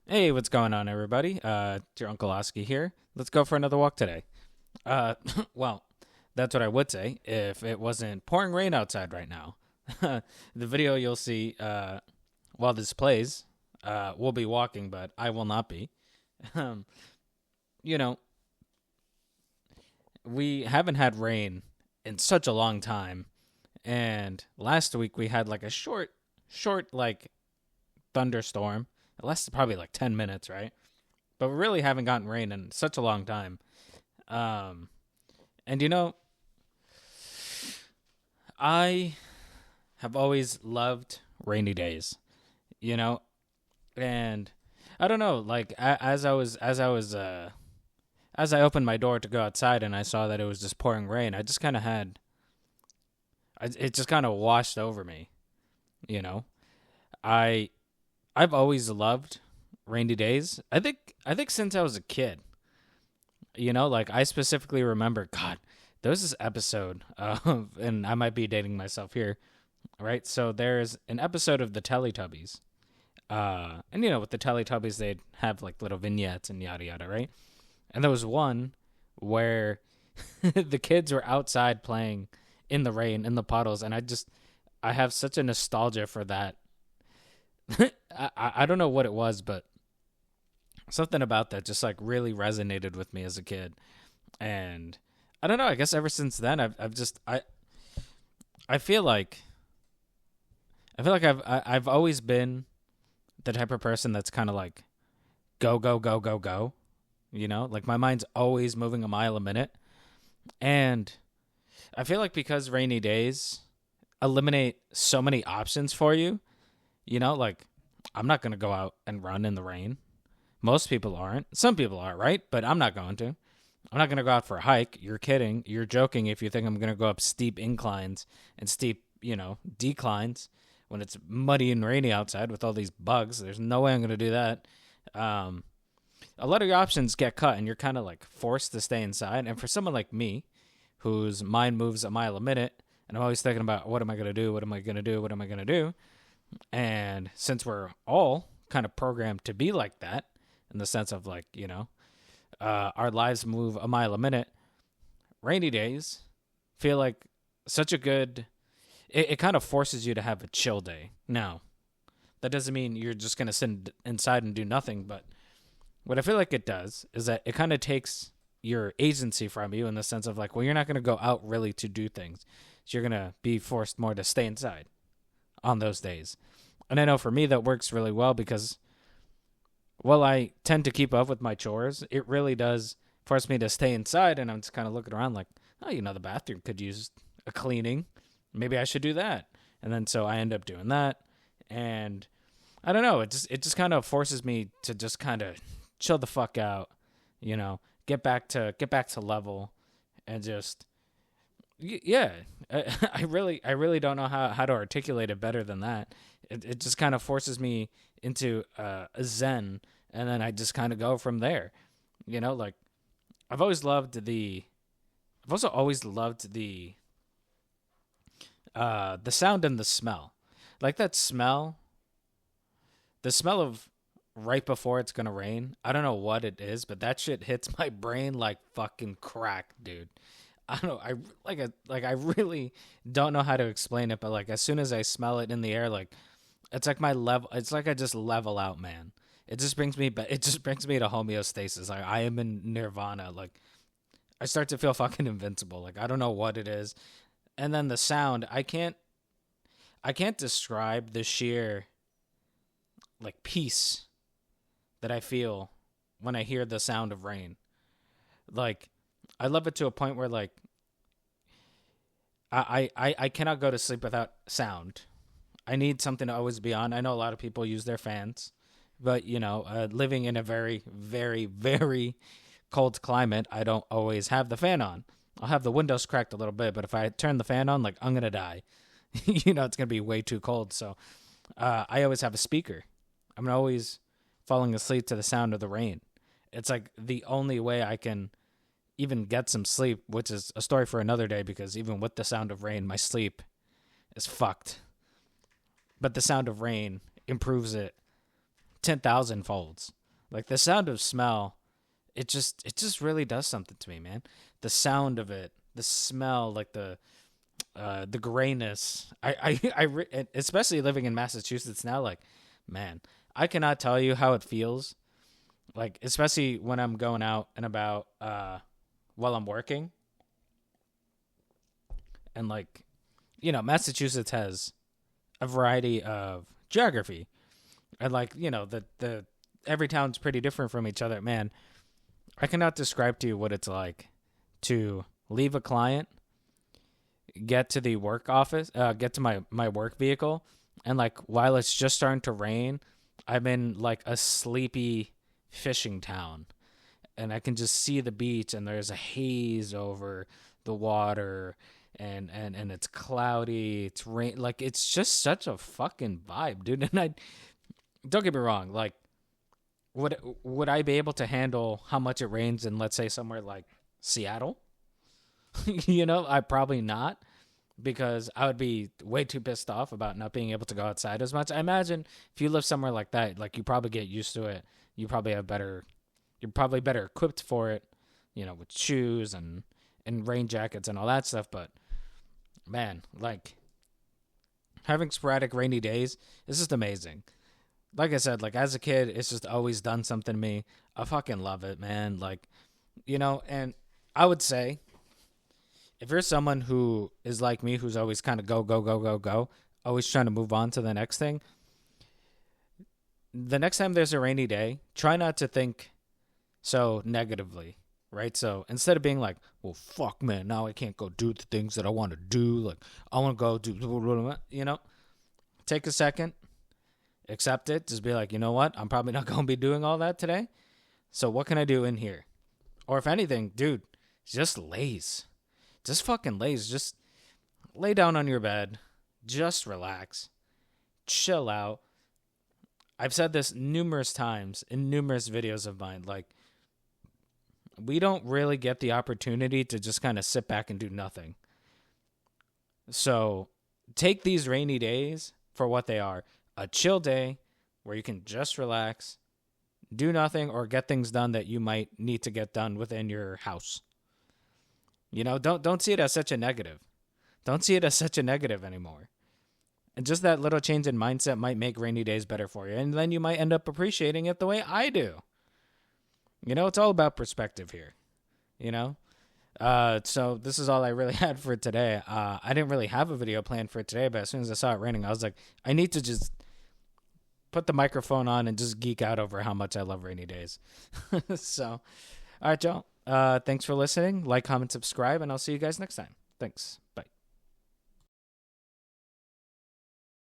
Hey, what's going on, everybody? It's your Uncle Oski here. Let's go for another walk today. Uh, well, that's what I would say if it wasn't pouring rain outside right now. The video you'll see while this plays, we'll be walking, but I will not be. Um, you know, we haven't had rain in such a long time, and last week we had like a short like thunderstorm. It lasted probably like 10 minutes, right? But we really haven't gotten rain in such a long time. Um, and I have always loved rainy days, you know, and I don't know, like as I opened my door to go outside and I saw that it was just pouring rain, I just kind of it just kind of washed over me, you know. I I've always loved rainy days. I think since I was a kid. Like I specifically remember, God, there was this episode of, and I might be dating myself here, right? So there's an episode of the Teletubbies. And with the Teletubbies, they'd have like little vignettes and yada yada, right? And there was one where the kids were outside playing in the rain, in the puddles, and I have such a nostalgia for that. I don't know what it was, but something about that just like really resonated with me as a kid. And I don't know, I guess ever since then I feel like I've always been the type of person that's kind of like go go go go go, like my mind's always moving a mile a minute. And I feel like because rainy days eliminate so many options for you, like I'm not going to go out and run in the rain. Most people aren't. Some people are, right? But I'm not going to. I'm not going to go out for a hike. You're kidding. You're joking if you think I'm going to go up steep inclines and steep, declines when it's muddy and rainy outside with all these bugs. There's no way I'm going to do that. Um, a lot of your options get cut and you're kind of like forced to stay inside. And for someone like me, whose mind moves a mile a minute, and I'm always thinking about what am I going to do? What am I going to do? What am I going to do? And since we're all kind of programmed to be like that, in the sense of like, our lives move a mile a minute, rainy days feel like such a good, it kind of forces you to have a chill day. Now, that doesn't mean you're just going to sit inside and do nothing, but what I feel like it does is that it kind of takes your agency from you in the sense of like, well, you're not going to go out really to do things. So you're going to be forced more to stay inside on those days. And I know for me that works really well because while I tend to keep up with my chores, it really does force me to stay inside. And I'm just kind of looking around like, oh, the bathroom could use a cleaning. Maybe I should do that. And then so I end up doing that. And I don't know. It just kind of forces me to just kind of chill the fuck out, get back to level, and just yeah. I really don't know how to articulate it better than that. It just kind of forces me into a zen, and then I just kind of go from there. Like I've always loved the. I've also always loved the sound and the smell, like that smell, the smell of right before it's gonna rain. I don't know what it is, but that shit hits my brain like fucking crack, dude. I don't know. I really don't know how to explain it, but like as soon as I smell it in the air, like it's like my level. It's like I just level out, man. It just brings me. It just brings me to homeostasis. Like I am in nirvana. Like I start to feel fucking invincible. Like I don't know what it is, and then the sound. I can't describe the sheer like peace that I feel when I hear the sound of rain. Like I love it to a point where like I cannot go to sleep without sound. I need something to always be on. I know a lot of people use their fans, but living in a very, very, very cold climate, I don't always have the fan on. I'll have the windows cracked a little bit, but if I turn the fan on, like I'm gonna die. It's gonna be way too cold. So I always have a speaker. I'm always falling asleep to the sound of the rain. It's like the only way I can even get some sleep, which is a story for another day because even with the sound of rain, my sleep is fucked. But the sound of rain improves it 10,000 folds. Like the sound of smell, it just really does something to me, man. The sound of it, the smell, like the grayness. Especially living in Massachusetts now, like, man, I cannot tell you how it feels. Like, especially when I'm going out and about while I'm working. And, like, Massachusetts has a variety of geography. And, like, the every town's pretty different from each other. Man, I cannot describe to you what it's like to leave a client, get to the work office, get to my work vehicle, and like while it's just starting to rain, I'm in like a sleepy fishing town, and I can just see the beach, and there's a haze over the water, and it's cloudy, it's rain, like it's just such a fucking vibe, dude. And I don't get me wrong, like would I be able to handle how much it rains in, let's say, somewhere like Seattle? I probably not, because I would be way too pissed off about not being able to go outside as much. I imagine if you live somewhere like that, like you probably get used to it. You probably you're probably better equipped for it, with shoes and rain jackets and all that stuff. But man, like having sporadic rainy days is just amazing. Like I said, like as a kid, it's just always done something to me. I fucking love it, man. Like, and I would say, if you're someone who is like me, who's always kind of go, go, go, go, go, always trying to move on to the next thing, the next time there's a rainy day, try not to think so negatively, right? So instead of being like, well, fuck, man, now I can't go do the things that I want to do. Like, I want to go do, take a second, accept it. Just be like, you know what? I'm probably not going to be doing all that today. So what can I do in here? Or if anything, dude, just laze. Just fucking laze. Just lay down on your bed. Just relax. Chill out. I've said this numerous times in numerous videos of mine. Like, we don't really get the opportunity to just kind of sit back and do nothing. So take these rainy days for what they are. A chill day where you can just relax, do nothing, or get things done that you might need to get done within your house. Don't see it as such a negative. Don't see it as such a negative anymore. And just that little change in mindset might make rainy days better for you. And then you might end up appreciating it the way I do. It's all about perspective here. So this is all I really had for today. I didn't really have a video planned for today, but as soon as I saw it raining, I was like, I need to just put the microphone on and just geek out over how much I love rainy days. So, all right, y'all. Thanks for listening. Like, comment, subscribe, and I'll see you guys next time. Thanks.